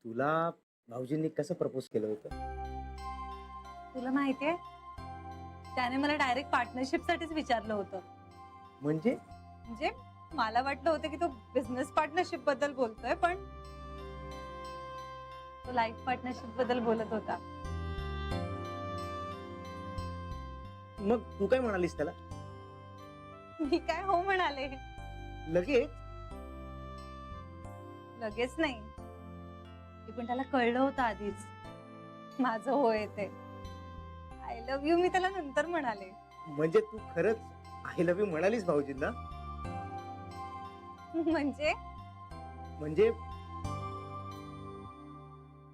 तुला भाऊजींनी कसं प्रपोज केलं होतं? तुला माहितीये, त्याने मला डायरेक्ट पार्टनरशिप साठीच विचारलं होतं. म्हणजे म्हणजे मला वाटलं होतं की तो बिझनेस पार्टनरशिप बद्दल बोलतोय, पण तो लाईफ पार्टनरशिप बद्दल बोलत होता. मग तू काय म्हणालीस त्याला? मी काय हो म्हणाले. लगेच? लगेच नाही, ते पण त्याला कळलं होतं आधीच माझं होय ते. आय लव्ह यू मी त्याला नंतर म्हणाले. म्हणजे तू खरंच आय लव्ह यू म्हणालीस भाऊजींना? म्हणजे म्हणजे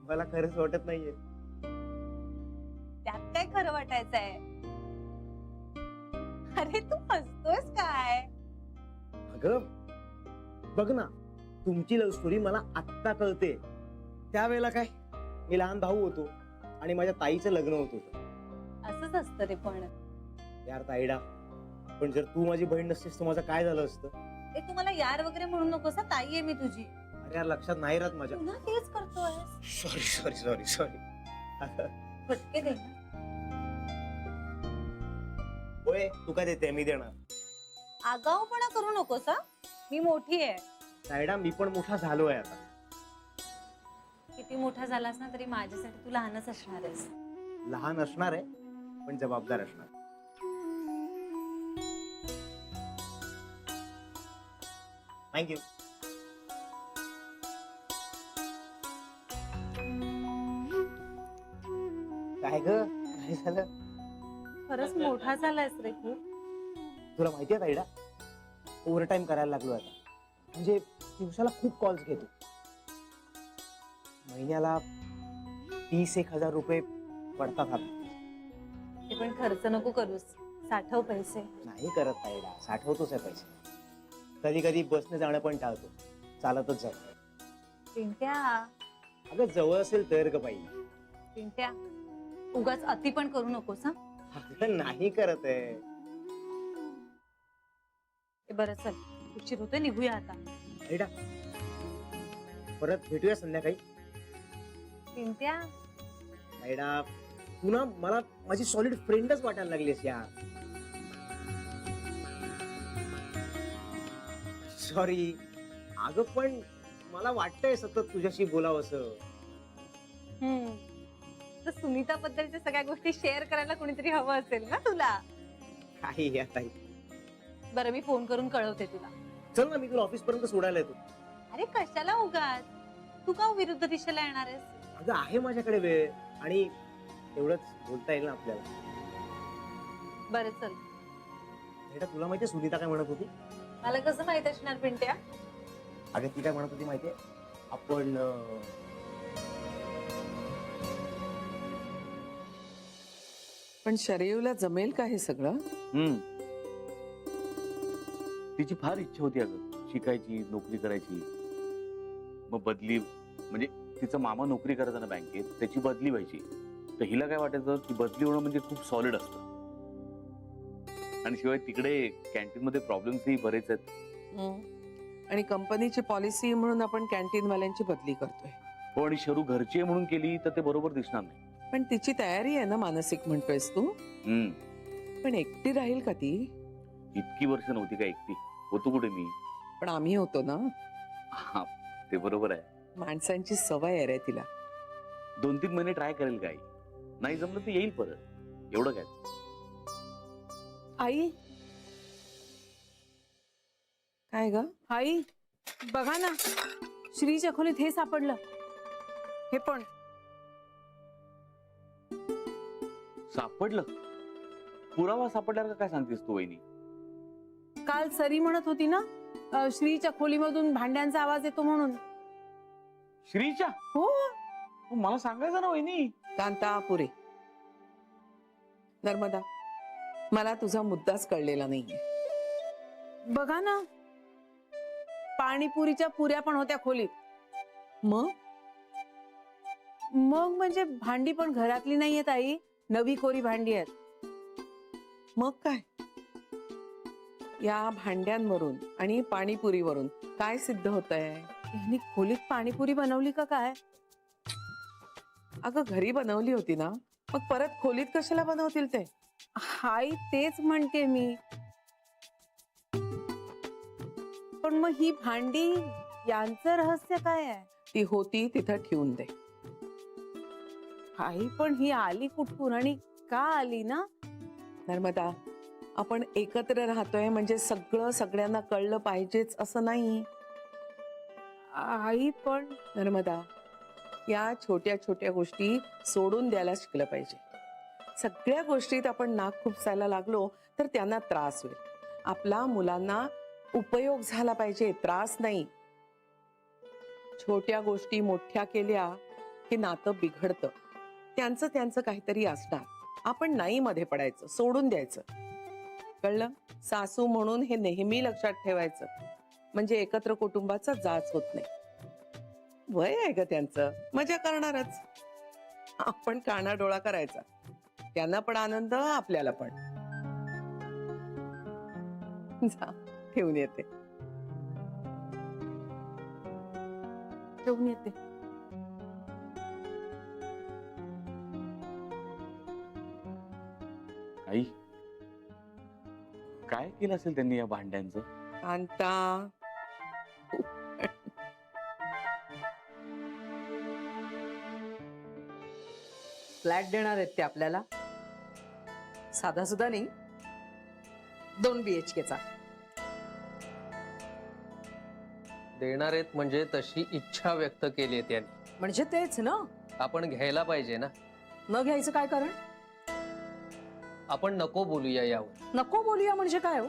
मला खरंच वाटत नाहीये. त्यात काय खरं वाटायचंय? अरे तू हसतोयस काय? अगं बघ ना, तुमची लव्ह स्टोरी मला आत्ता कळते. त्यावेळेला काय, मी लहान भाऊ होतो आणि माझ्या ताईचं लग्न होत होतं. असंच असतं रे. पण यार ताईडा, पण जर तू माझी बहीण नसतीस तर माझं काय झालं असतं? ते तुम्हाला यार वगैरे म्हणू नकोस हा, ताई आहे मी तुझी. अरे यार लक्षात नाही राहत माझ्या. पुन्हा तेच करतोय. Sorry sorry sorry sorry. फटके दे ना. होय, तू काय देते मी देणार. आगाऊपणा करू नकोस हा, मी मोठी आहे. ताईडा, मी पण मोठा झालोय आता. किती मोठा झालास ना तरी माझ्यासाठी तू लहानच असणार आहेस. लहान असणार आहे पण जबाबदार असणार. थँक्यू. काय ग, काय झालं? खरंच मोठा झालायस रे खूप. तुला माहितीये ताईडा, ओव्हर टाइम करायला लागलो आता. म्हणजे दिवसाला खूप कॉल्स घेतो. महिन्याला 30,000 रुपये पडतात हातात. ते पण खर्च नको करूस, साठव पैसे. नाही करत ताईडा, साठवतोच आहे पैसे. कधी कधी बसने जाणं पण टाळतो, चालतच जातो. पिंट्या, अगं जवळ असेल तर ग बाई. पिंट्या, उगाच अति पण करू नकोस हा. अगं नाही करत आहे. ते बरं, चल उशीर होतोय, निघूया आता. ताईडा, परत भेटूया संध्याकाळी. पिंट्या, ताईडा, तू ना मला माझी सॉलिड फ्रेंडच वाटायला लागलीस यार. सॉरी. अगं पण मला वाटतंय सतत तुझ्याशी बोलावंसं. तर सुनीता बद्दलच्या सगळ्या गोष्टी शेअर करायला कोणीतरी हवं असेल ना तुला. काही या ताई. बरं, मी फोन करून कळवते तुला. चल ना, मी तुला ऑफिस पर्यंत सोडायला येतो. अरे कशाला उगाच, तू का विरुद्ध दिशेला येणार आहेस? अगं आहे माझ्याकडे वेळ, आणि एवढंच बोलता येईल ना आपल्याला. बरं चल. बेटा, तुला माहितीये सुनीता काय म्हणत होती? मला कसं माहित असणार पिंट्या? अगं ती काय म्हणत होती माहितीये? आपण पण शरयूला जमेल का हे सगळं? तिची फार इच्छा होती अगं, शिकायची, नोकरी करायची. मग बदली, म्हणजे तिचा मामा नोकरी करायचा ना बँकेत, त्याची बदली व्हायची. तर हिला काय वाटायचं की बदली होणं म्हणजे खूप सॉलिड असतं. आणि शिवाय तिकडे कॅन्टीन मध्ये प्रॉब्लेम्सही बरेच आहेत. आणि कंपनीची पॉलिसी म्हणून आपण कॅन्टीन वाल्यांची बदली करतोय. हो, आणि शरू घरची आहे म्हणून केली तर ते बरोबर दिसणार नाही. पण तिची तयारी आहे ना मानसिक, म्हणतोयस तू? पण एकटी राहील का ती? इतकी वर्ष नव्हती का एकटी, होतो कुठे मी. पण आम्ही होतो ना. हा, ते बरोबर आहे. माणसांची सवय आहे रे तिला. 2-3 महिने ट्राय करेल काय, नाही जमलं तर येईल परत. एवढं काय. आई, काय ग? आई बघा ना, श्रीच्या खोलीत हे सापडलं. हे पण सापडलं? पुरावा सापडल्यावर काय सांगतेस तू वहिनी? काल सरी म्हणत होती ना, श्रीच्या खोलीमधून भांड्यांचा आवाज येतो म्हणून. श्रीच्या? हो, मला सांगायचं ना वहिनी. कांता पुरे. नर्मदा, मला तुझा मुद्दाच कळलेला नाहीये. बघा ना, पाणीपुरीच्या पुऱ्या पण होत्या खोलीत. मग मग म्हणजे भांडी पण घरातली नाहीयेत आई, नवी कोरी भांडी आहेत. मग काय? या भांड्यांवरून आणि पाणीपुरीवरून काय सिद्ध होत आहे? यांनी खोलीत पाणीपुरी बनवली का काय? अगं घरी बनवली होती ना, मग परत खोलीत कशाला बनवतील ते? आई तेच म्हणते मी. पण मग ही भांडी यांचं रहस्य काय आहे? ती होती तिथं ठेवून दे. आई पण ही आली कुठून आणि का आली ना? नर्मदा, आपण एकत्र राहतोय म्हणजे सगळं सगळ्यांना कळलं पाहिजेच असं नाही. आई पण नर्मदा, या छोट्या छोट्या गोष्टी सोडून द्यायला शिकलं पाहिजे. सगळ्या गोष्टीत आपण नाक खुपसायला लागलो तर त्यांना त्रास होईल. आपला मुलांना उपयोग झाला पाहिजे, त्रास नाही. छोट्या गोष्टी मोठ्या केल्या की नातं बिघडतं. त्यांचं त्यांचं काहीतरी असणार, आपण नाही मध्ये पडायचं, सोडून द्यायचं. कळलं? सासू म्हणून हे नेहमी लक्षात ठेवायचं, म्हणजे एकत्र कुटुंबाचा जाच होत नाही. वय आहे ग त्यांचं, मजा करणारच. आपण काना डोळा करायचा, त्यांना पण आनंद, आपल्याला पण. जा, ठेवून येते. ठेवून येते. आई, काय केलं असेल त्यांनी या भांड्यांचं? कांता, फ्लॅट देणार आहेत ते आपल्याला, साधा सुद्धा नाही, 2 BHK चा. देणार आहेत म्हणजे तशी इच्छा व्यक्त केली आहे त्यांनी. म्हणजे तेच ना, आपण घ्यायला पाहिजे ना. न घ्यायचं काय कारण? आपण नको बोलूया यावर. नको बोलूया म्हणजे काय हो?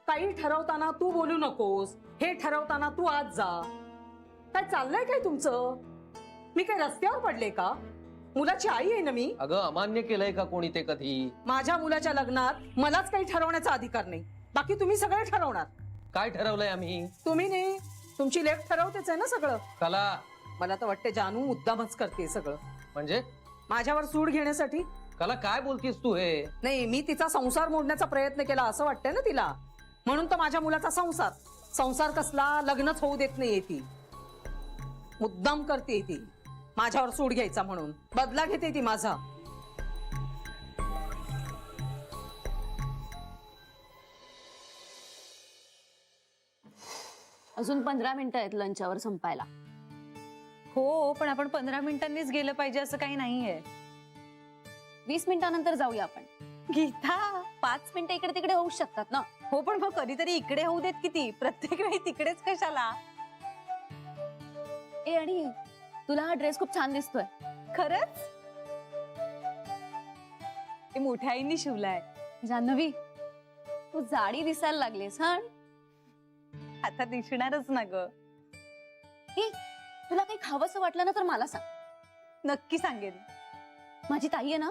काही ठरवताना तू बोलू नकोस, हे ठरवताना तू आज जा. काय चाललंय काय तुमचं? मी काय रस्त्यावर पडले का? मुलाची आई आहे ना मी. अगं अमान्य केलंय का कोणी ते कधी? माझ्या मुलाच्या लग्नात मलाच काही ठरवण्याचा अधिकार नाही, बाकी तुम्ही सगळे ठरवणार. काय ठरवलंय आम्ही? तुम्ही नाही, तुमची लेख ठरवतेच आहे ना सगळं. कला मला तर वाटते जानू मुद्दामच करते सगळं, म्हणजे माझ्यावर सूड घेण्यासाठी. कला काय बोलतीस तू हे? नाही, मी तिचा संसार मोडण्याचा प्रयत्न केला असं वाटतंय ना तिला, म्हणून तर माझ्या मुलाचा संसार कसला, लग्नच होऊ देत नाहीये ती. मुद्दाम करते ती, माझ्यावर सूड घ्यायचा म्हणून. बदला घेते ती माझा. अजून 15 मिनिटं आहेत लंचावर संपायला. हो, पण आपण 15 मिनिटांनीच गेलं पाहिजे असं काही नाहीये. 20 मिनिटानंतर जाऊया आपण. गीता, 5 मिनिटं इकडे तिकडे होऊ शकतात ना. हो पण मग कधीतरी इकडे होऊ देत किती, प्रत्येक वेळी तिकडेच कशाला? ए आणि तुला हा ड्रेस खूप छान दिसतोय. खरंच? ते मोठ्या आईंनी शिवलाय. जान्हवी, तू जाडी दिसायला लागलीस. हा, आता दिसणारच ना ग. ए, तुला काही खावंसं वाटलं ना तर मला सांग. नक्की सांगेन. माझी ताई आहे ना,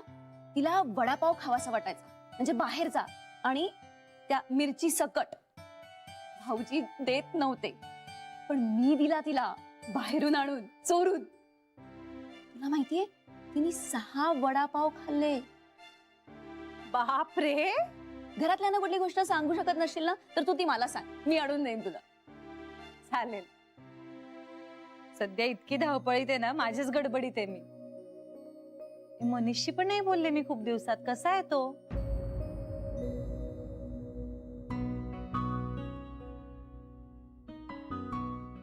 तिला वडापाव खावासा वाटायचा, म्हणजे बाहेर जा, आणि त्या मिरची सकट. भाऊजी देत नव्हते, पण मी दिला तिला बाहेरून आणून, चोरून. तुला माहितीये, तिने 6 वडापाव खाल्ले. बाप रे. घरातल्यांना कुठली गोष्ट सांगू शकत नसशील ना तर तू ती मला सांग, मी आणून देईन तुला. चालेल. सध्या इतकी धावपळीत आहे ना, माझ्याच गडबडीत आहे मी. मनीषशी पण नाही बोलले मी खूप दिवसात. कसा आहे तो?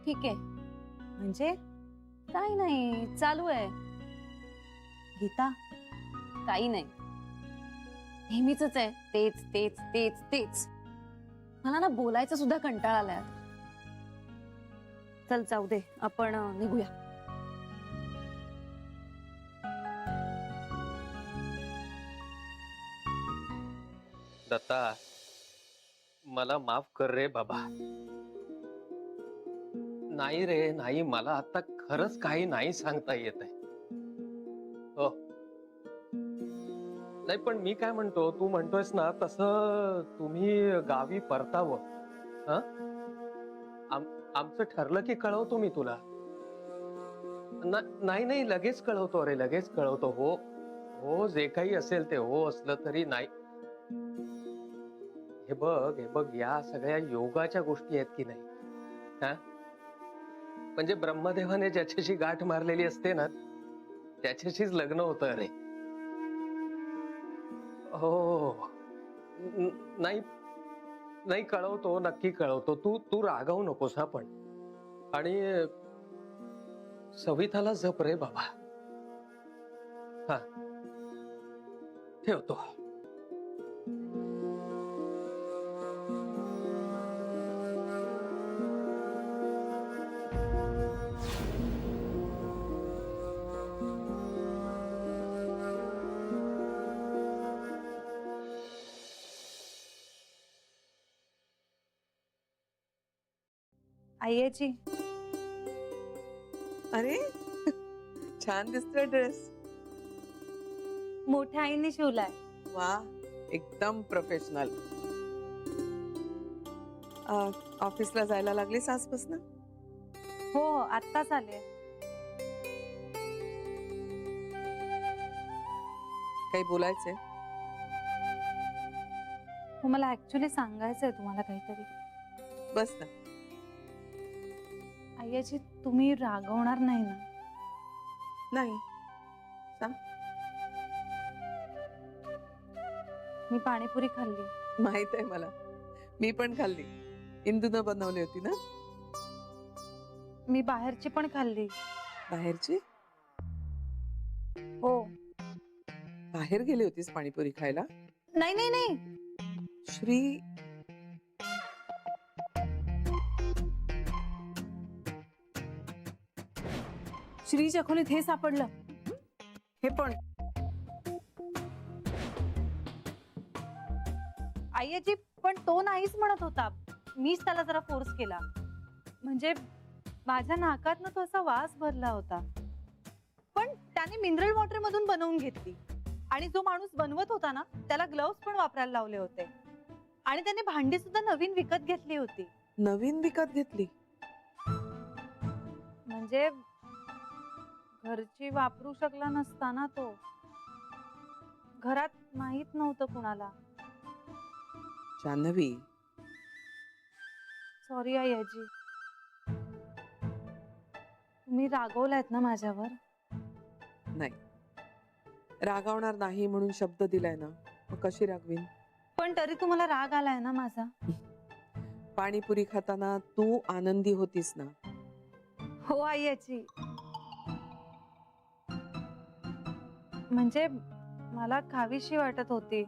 ठीक आहे. म्हणजे काही नाही, चालू आहे. गीता, काही नाही, नेहमीच आहे, तेच तेच तेच तेच. मला ना बोलायचा सुद्धा कंटाळा आलाय. चल जाऊ दे, आपण निघूया. दत्ता, मला माफ कर रे बाबा. नाही रे, नाही, मला आता खरंच काही नाही सांगता येत आहे. हो, नाही, पण मी काय म्हणतो, तू म्हणतोयस ना तसं तुम्ही गावी परतावं. हं? आमचं ठरलं की कळवतो मी तुला. नाही नाही, लगेच कळवतो रे, लगेच कळवतो. हो हो, जे काही असेल ते हो असलं तरी नाही. हे बघ, या सगळ्या योगाच्या गोष्टी आहेत की नाही, हा? म्हणजे ब्रह्मदेवाने ज्याच्याशी गाठ मारलेली असते ना, त्याच्याशीच लग्न होतं रे. हो नाही नाही, कळवतो, नक्की कळवतो. तू रागावू नकोस हा. पण आणि सविताला जप रे बाबा. हा, ठेवतो. आईची अरे छान दिसतोय ड्रेस. मोठ्या आईने शिवलाय. वा, एकदम प्रोफेशनल. ऑफिसला जायला लागलीस आजपासून? हो, आत्ताच आले. काही बोलायचंय? हो, मला ऍक्च्युली सांगायचंय तुम्हाला काहीतरी. बस ना. आईची तुम्ही रागवणार नाही ना? नाही, सांग. मी पाणीपुरी खाल्ली. माहित आहे मला, मी पण खाल्ली. इंदूनं बनवली होती ना? मी बाहेरची पण खाल्ली. बाहेरची? हो. बाहेर गेली होतीस पाणीपुरी खायला? नाही नाही नाही. श्री, श्रीच्या खोलीत हे सापडलं. हे पण. आईची पण तो नाहीच म्हणत होता. मीच त्याला जरा फोर्स केला. म्हणजे माझ्या नाकातनं तो असा वास भरला होता. पण त्याने मिनरल वॉटर मधून बनवून घेतली. आणि जो माणूस बनवत होता ना, त्याला ग्लोव्स पण वापरायला लावले होते. आणि त्याने भांडी सुद्धा नवीन विकत घेतली होती. नवीन विकत घेतली? म्हणजे घरची वापरू शकला नसता ना तो. घरात माहित नव्हतं कुणाला. जान्हवी, सॉरी आईजी. तुम्ही रागवलायत ना माझ्यावर? नाही, रागावणार नाही म्हणून शब्द दिलाय ना, मग कशी रागवीन? पण तरी तुम्हाला राग आलाय ना माझा? पाणीपुरी खाताना तू आनंदी होतीस ना? हो आईची. म्हणजे मला खावीशी वाटत होती.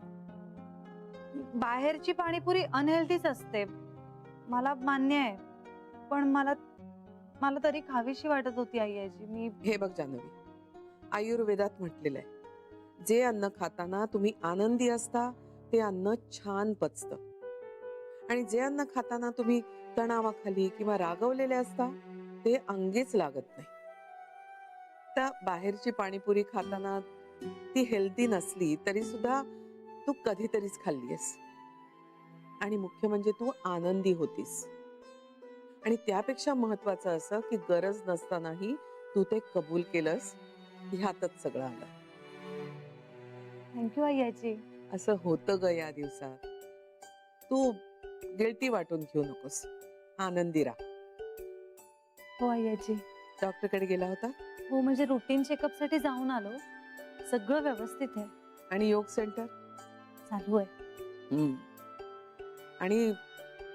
बाहेरची पाणीपुरी अनहेल्दीच असते, मला मान्य आहे. पण मला तरी खावीशी वाटत होती आईची. मी हे बघ जान्हवी, आयुर्वेदात म्हटलेलं आहे, जे अन्न खाताना तुम्ही आनंदी असता ते अन्न छान पचतं. आणि जे अन्न खाताना तुम्ही तणावाखाली किंवा रागवलेले असता ते अंगीच लागत नाही. त्या बाहेरची पाणीपुरी खाताना ती हेल्दी नसली तरी सुद्धा तू कधीतरीच खाल्लीस. आणि मुख्य म्हणजे तू आनंदी होतीस. आणि त्यापेक्षा महत्वाचं असं की गरज नसतानाही तू ते कबूल केलंस. ह्यातच सगळं आलं. थँक्यू आईची. असं होतं ग या दिवसात. तू गिल्टी वाटून घेऊ नकोस, आनंदी राहा. हो आईची. डॉक्टरकडे गेला होता? हो, म्हणजे रुटीन चेकअप साठी जाऊन आलो. सगळं व्यवस्थित आहे. आणि योग सेंटर चालू आहे. आणि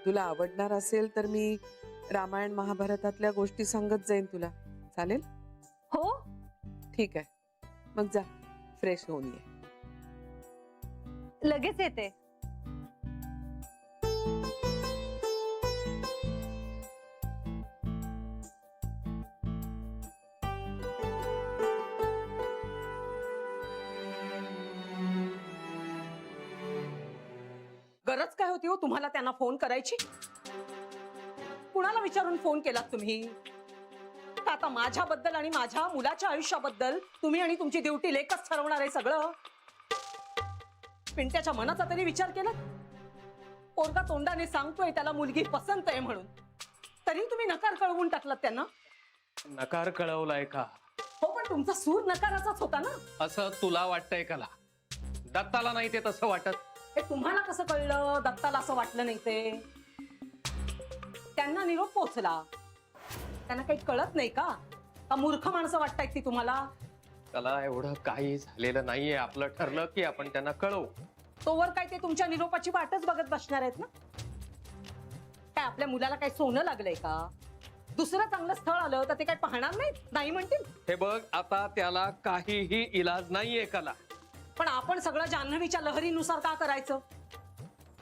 तुला आवडणार असेल तर मी रामायण महाभारतातल्या गोष्टी सांगत जाईन तुला. चालेल? हो. ठीक आहे, मग जा फ्रेश होऊन ये. लगेच येते. गरज काय होती हो तुम्हाला त्यांना फोन करायची? कुणाला विचारून फोन केलात तुम्ही? आता माझ्याबद्दल आणि माझ्या मुलाच्या आयुष्याबद्दल तुम्ही आणि तुमची ड्युटी लेखच ठरवणार आहे सगळं. पिंट्याच्या मनाचा तरी विचार केला? पोरगा तोंडाने सांगतोय त्याला मुलगी पसंत आहे म्हणून, तरी तुम्ही नकार कळवून टाकलात त्यांना. नकार कळवलाय का? हो, पण तुमचा सूर नकाराचाच होता ना. असं तुला वाटतंय का? दत्ताला नाही ते तसं वाटत. हे तुम्हाला कसं कळलं दत्ताला असं वाटलं नाही ते? त्यांना निरोप पोहोचला. त्यांना काही कळत नाही का? मूर्ख माणसं वाटतायत ती तुम्हाला? त्याला एवढं काही झालेलं नाहीये, आपलं ठरलं की आपण त्यांना कळवू. तोवर काय ते तुमच्या निरोपाची वाटच बघत बसणार आहेत ना? काय आपल्या मुलाला काय सोनं लागलंय का? दुसरं चांगलं स्थळ आलं तर ते काय पाहणार नाहीत, नाही म्हणतील? हे बघ, आता त्याला काहीही इलाज नाहीये कला. पण आपण सगळं जान्हवीच्या लहरीनुसार का करायचं?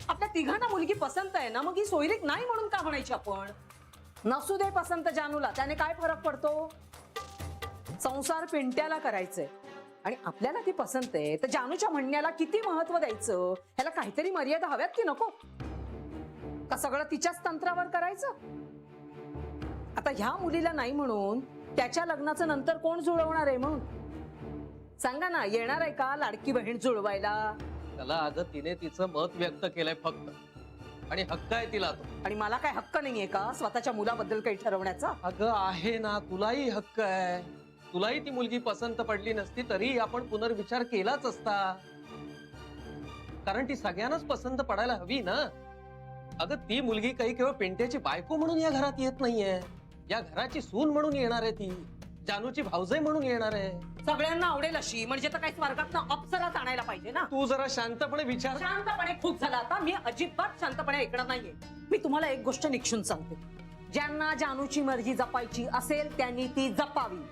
आपल्या तिघांना मुलगी पसंत आहे ना, मग ही सोयरीक नाही म्हणून का म्हणायची आपण? नसू दे पसंत जानूला, त्याने काय फरक पडतो? संसार पिंट्याला करायचंय आणि आपल्याला ती पसंत आहे, तर जानूच्या म्हणण्याला किती महत्व द्यायचं? ह्याला काहीतरी मर्यादा हव्यात की नको? का सगळं तिच्याच तंत्रावर करायचं? आता ह्या मुलीला नाही म्हणून त्याच्या लग्नाचं नंतर कोण जुळवणार आहे मग? सांगा ना, येणार आहे का लाडकी बहीण जुळवायला? त्याला अगं तिने तिचं मत व्यक्त केलंय फक्त, आणि हक्क आहे तिला तो. आणि मला काय हक्क नाहीये का स्वतःच्या मुलाबद्दल काही ठरवण्याचा? अगं आहे ना, तुलाही हक्क आहे. तुलाही ती मुलगी पसंत पडली नसती तरी आपण पुनर्विचार केलाच असता, कारण ती सगळ्यांनाच पसंत पडायला हवी ना. अगं ती मुलगी काही केवळ पिंट्याची बायको म्हणून या घरात येत नाहीये, या घराची सून म्हणून येणार आहे. ती जानूची भावजाई म्हणून येणार आहे. सगळ्यांना आवडेल अशी, म्हणजे तर काही स्वर्गातनं अप्सराच आणायला पाहिजे ना. तू जरा शांतपणे विचार. शांतपणे खूप झाला आता, मी अजिबात शांतपणे ऐकणार नाहीये. मी तुम्हाला एक गोष्ट निक्षून सांगते, ज्यांना जानूची मर्जी जपायची असेल त्यांनी ती जपावी.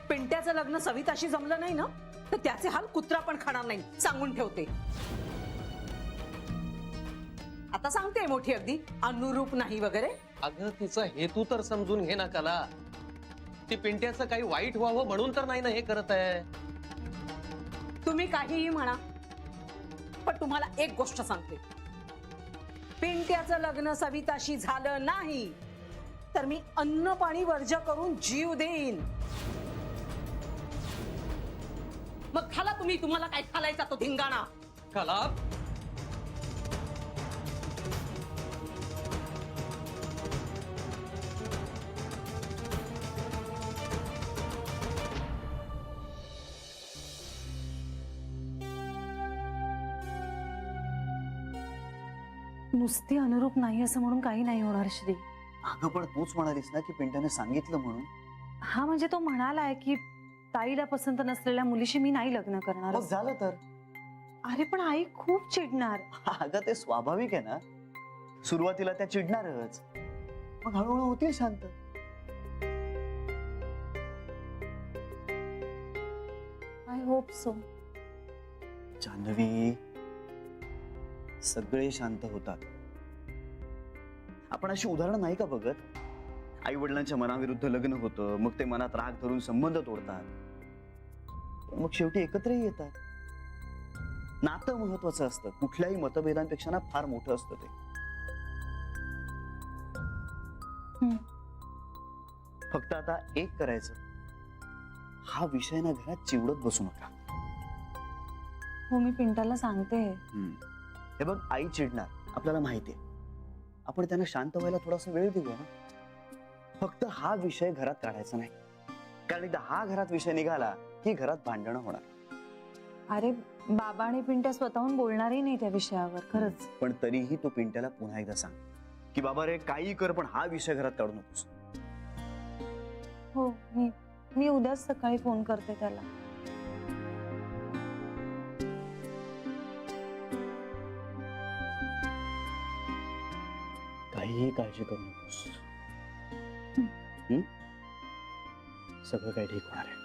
पिंट्याचं लग्न सविताशी जमलं नाही ना, तर त्याचे हाल कुत्रा पण खाणार नाही, सांगून ठेवते. आता सांगते मोठी अगदी, अनुरूप नाही वगैरे. अगं तिचा हेतू तर समजून घे ना कला. ती पिंट्याचं काही वाईट व्हावं म्हणून तर नाही ना हे करत आहे. तुम्ही काहीही म्हणा, पण तुम्हाला एक गोष्ट सांगते, पिंट्याचं लग्न सविताशी झालं नाही तर मी अन्न पाणी वर्ज करून जीव देईन. मग खाला तुम्ही, तुम्हाला काय खालायचा तो धिंगाणा. कला, नुसती अनुरूप नाही असं म्हणून काही नाही होणार श्री. अगं पण तूच म्हणालीस ना की पिंट्याने सांगितलं म्हणून. हा म्हणजे तो म्हणालाय की ताईला पसंत नसलेल्या मुलीशी मी नाही लग्न करणार. मग झालं तर. अरे पण आई खूप चिडणार. अगं ते स्वाभाविक आहे ना, सुरुवातीला त्या चिडणारच, मग हळूहळू होतील शांत. I hope so. जान्हवी, सगळे शांत होतात. आपण अशी उदाहरणं नाही का बघत? आई वडिलांच्या मनाविरुद्ध लग्न होतं, मग ते मनात राग धरून संबंध तोडतात, मग शेवटी एकत्रही येतात. नातं महत्वाचं असतं, कुठल्याही मतभेदांपेक्षा ना फार मोठं असतं ते. फक्त आता एक करायचं, हा विषय ना घरात चिवडत बसू नका. हो मी पिंटाला सांगते. हे बघ, आई चिडणार आपल्याला माहितीये, आपण त्यांना शांत व्हायला थोडासा वेळ देऊया ना. फक्त हा विषय घरात काढायचा नाही, कारण एकदा हा घरात विषय निघाला की घरात भांडणं होणार. अरे बाबा आणि पिंट्या स्वतःहून बोलणारही नाही त्या विषयावर खरंच. पण तरीही तू पिंट्याला पुन्हा एकदा सांग की बाबा रे काही कर, पण हा विषय घरात काढू नकोस. हो मी उद्याच सकाळी फोन करते त्याला. काहीही काळजी करू नकोस. सगळं काही ठीक होणार आहे.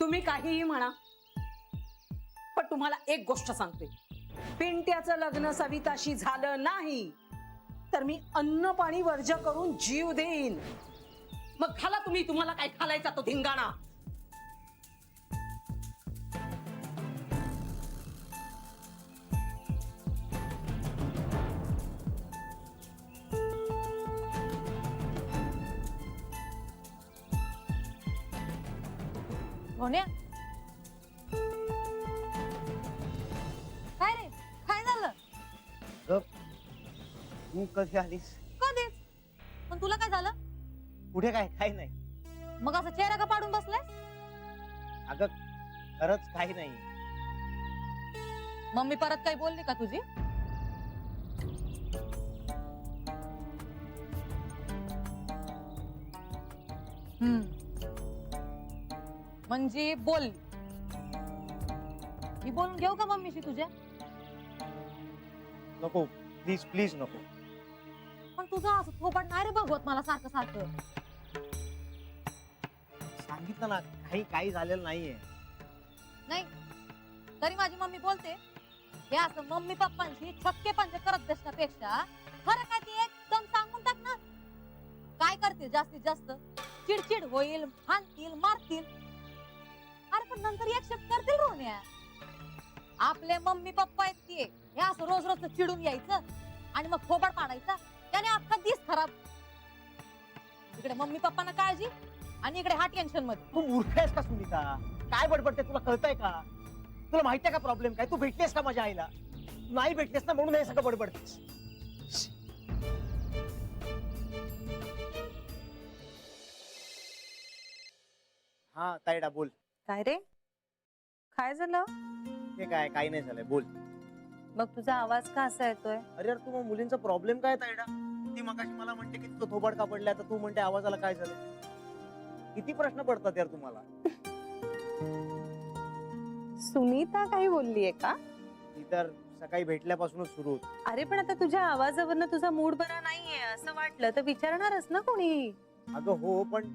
तुम्ही काहीही म्हणा, पण तुम्हाला एक गोष्ट सांगते, पिंट्याचं लग्न सविताशी झालं नाही तर मी अन्न पाणी वर्ज करून जीव देईन. मग खाला तुम्ही, तुम्हाला काय खालायचा तो धिंगाणा. सोन्या, काय रे, काय झालं? तू कधी आलीस? कधीच. पण तुला काय झालं? पुढे काय? काही नाही. मग असं चेहरा का पाडून बसलाय? अगं खरंच काही नाही. मम्मी परत काही बोलली का तुझी? म्हणजे बोल. मी बोलून घेऊ का मम्मीशी तुझ्या? नको प्लीज प्लीज नको. पण तुझं असं थोबड नाही रे बघवत मला सारखं सारखं. सांगितलं ना काही झालेलं नाहीये. नाही तरी माझी मम्मी बोलते हे असं मम्मी पप्पांशी छक्के पंचे करत बसण्यापेक्षा खरं काय ते एकदम सांगून टाक ना. काय करते जास्तीत जास्त चिडचिड होईल, हाणतील, मारतील. अरे पण नंतर एक्सेप्ट करतील रोन्या. आपले मम्मी पप्पा आहेत ते हे असं रोज रोज चिडून यायचं आणि मग थोबड पाडायचा त्याने अख्खा दिस खराब. इकडे मम्मी पप्पांना काळजी आणि इकडे हा टेन्शन मध्ये. तू मूर्ख आहेस का सुनीता? काय बडबडते तुला कळतंय का? तुला माहितीये का प्रॉब्लेम काय? तू भेटलीस का माझ्या आईला? तू नाही भेटलीस ना म्हणून हे सगळं बडबडतेस. हा ताईडा बोल. काय रे काय झालं? ते काय काही नाही झालंय बोल. मग तुझा आवाज का असा येतोय? अरे यार तू मग मुलींचा प्रॉब्लेम काय ताईडा? ती मगाशी मला म्हणते की तो थोबाड का पडलाय तर तू म्हणते आवाजाला काय झालं. किती प्रश्न पडतात यार तुम्हाला. सुनीता काही बोललीये का? ती तर सकाळी भेटल्यापासूनच सुरू होत. अरे पण आता तुझ्या आवाजावरनं तुझा मूड बरा नाहीये असं वाटलं तर विचारणारच ना कोणी. अगं हो पण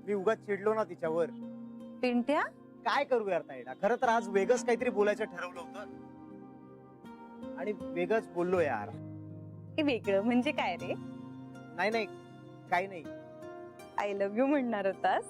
मी उगाच चिडलो ना तिच्यावर. पिंट्या काय करू यार ताईडा? खरं तर आज वेगळंच काहीतरी बोलायचं ठरवलं होतं आणि वेगळंच बोललो यार. हे वेगळं म्हणजे काय रे? नाही काही नाही. आय लव्ह यू म्हणणार होतास?